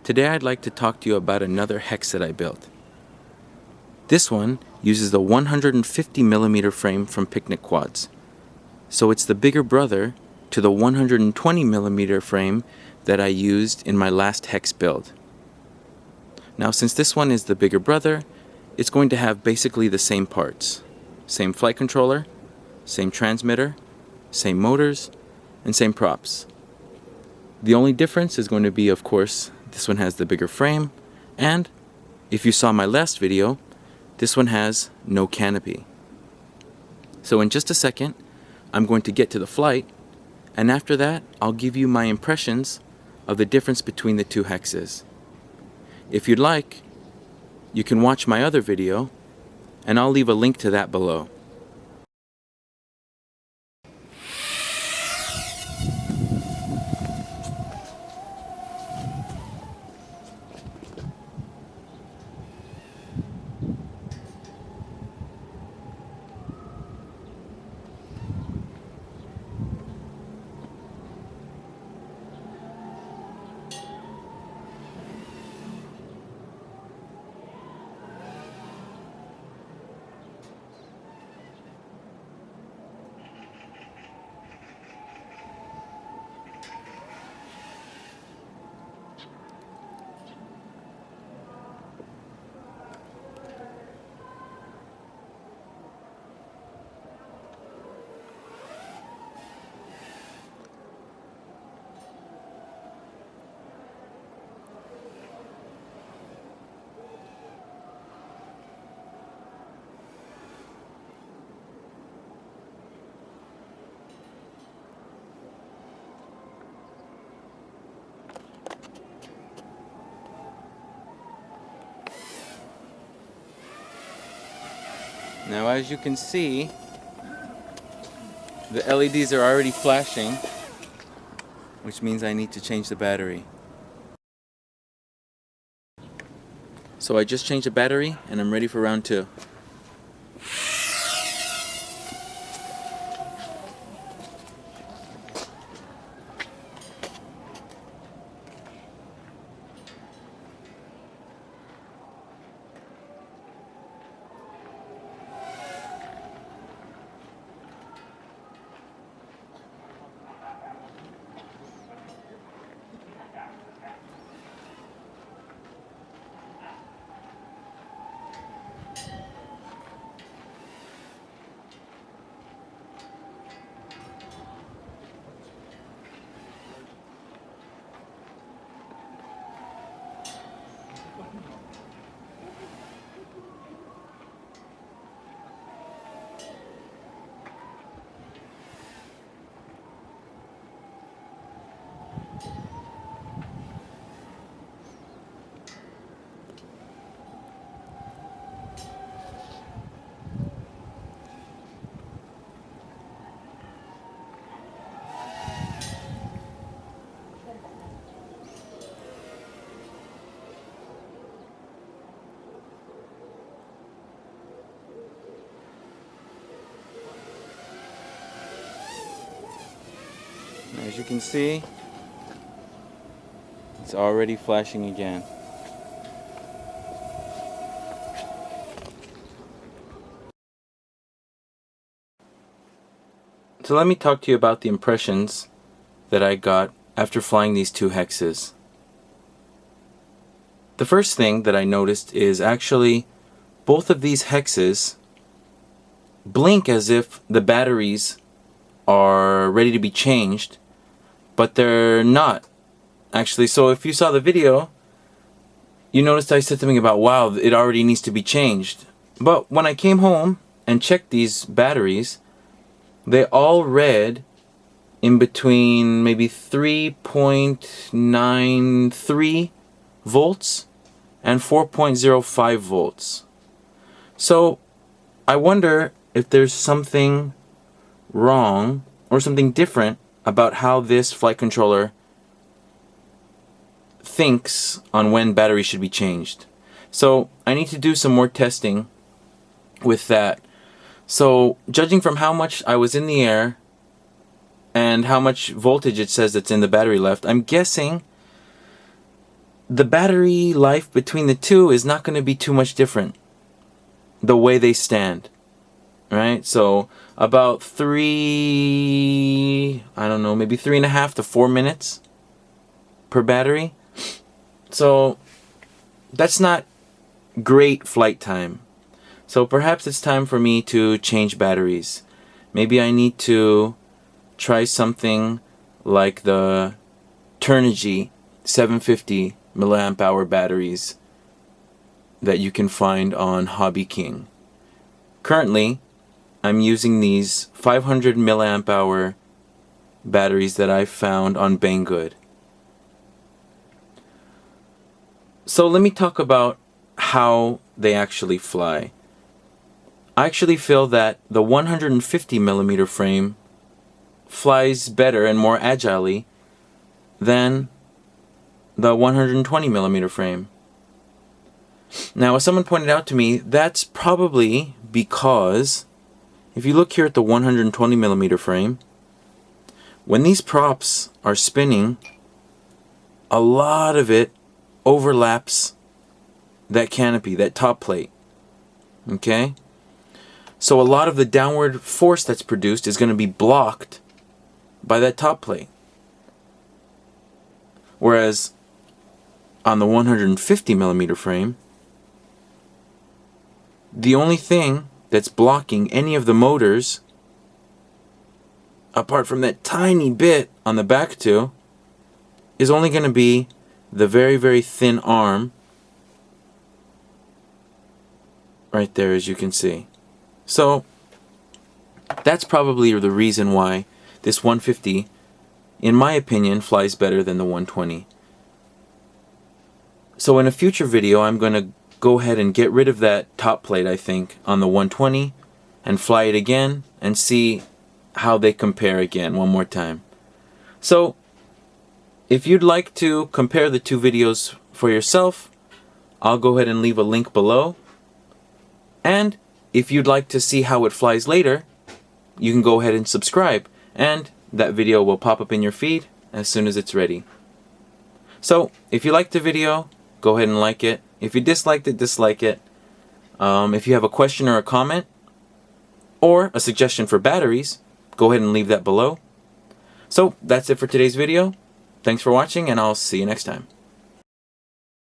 Today I'd like to talk to you about another hex that I built. This one uses the 150mm frame from Picnic Quads. So it's the bigger brother to the 120mm frame that I used in my last hex build. Now since this one is the bigger brother, it's going to have basically the same parts. Same flight controller, same transmitter, same motors, and same props. The only difference is going to be, of course, this one has the bigger frame, and if you saw my last video, this one has no canopy. So in just a second, I'm going to get to the flight, and after that, I'll give you my impressions of the difference between the two hexes. If you'd like, you can watch my other video, and I'll leave a link to that below. Now as you can see, the LEDs are already flashing, which means I need to change the battery. So I just changed the battery and I'm ready for round 2. As you can see, it's already flashing again. So let me talk to you about the impressions that I got after flying these two hexes. The first thing that I noticed is actually both of these hexes blink as if the batteries are ready to be changed, but they're not actually. So if you saw the video, you noticed I said something about, wow, it already needs to be changed. But when I came home and checked these batteries, they all read in between maybe 3.93 volts and 4.05 volts. So I wonder if there's something wrong or something different about how this flight controller thinks on when batteries should be changed. So I need to do some more testing with that. So judging from how much I was in the air and how much voltage it says that's in the battery left, I'm guessing the battery life between the two is not going to be too much different the way they stand, right? So about maybe 3.5 to 4 minutes per battery. So that's not great flight time. So perhaps it's time for me to change batteries. Maybe I need to try something like the Turnigy 750 milliamp hour batteries that you can find on Hobby King. Currently, I'm using these 500 milliamp hour batteries that I found on Banggood. So let me talk about how they actually fly. I actually feel that the 150 millimeter frame flies better and more agilely than the 120 millimeter frame. Now, as someone pointed out to me, that's probably because if you look here at the 120 millimeter frame, when these props are spinning, a lot of it overlaps that canopy, that top plate. Okay? So a lot of the downward force that's produced is going to be blocked by that top plate. Whereas on the 150 millimeter frame, the only thing that's blocking any of the motors, apart from that tiny bit on the back two, is only going to be the very, very thin arm right there, as you can see. So that's probably the reason why this 150, in my opinion, flies better than the 120. So in a future video, I'm going to go ahead and get rid of that top plate, I think, on the 120 and fly it again and see how they compare again one more time. So if you'd like to compare the two videos for yourself, I'll go ahead and leave a link below. And if you'd like to see how it flies later, you can go ahead and subscribe, and that video will pop up in your feed as soon as it's ready. So if you liked the video, go ahead and like it. If you disliked it, dislike it. If you have a question or a comment or a suggestion for batteries, go ahead and leave that below. So that's it for today's video. Thanks for watching, and I'll see you next time.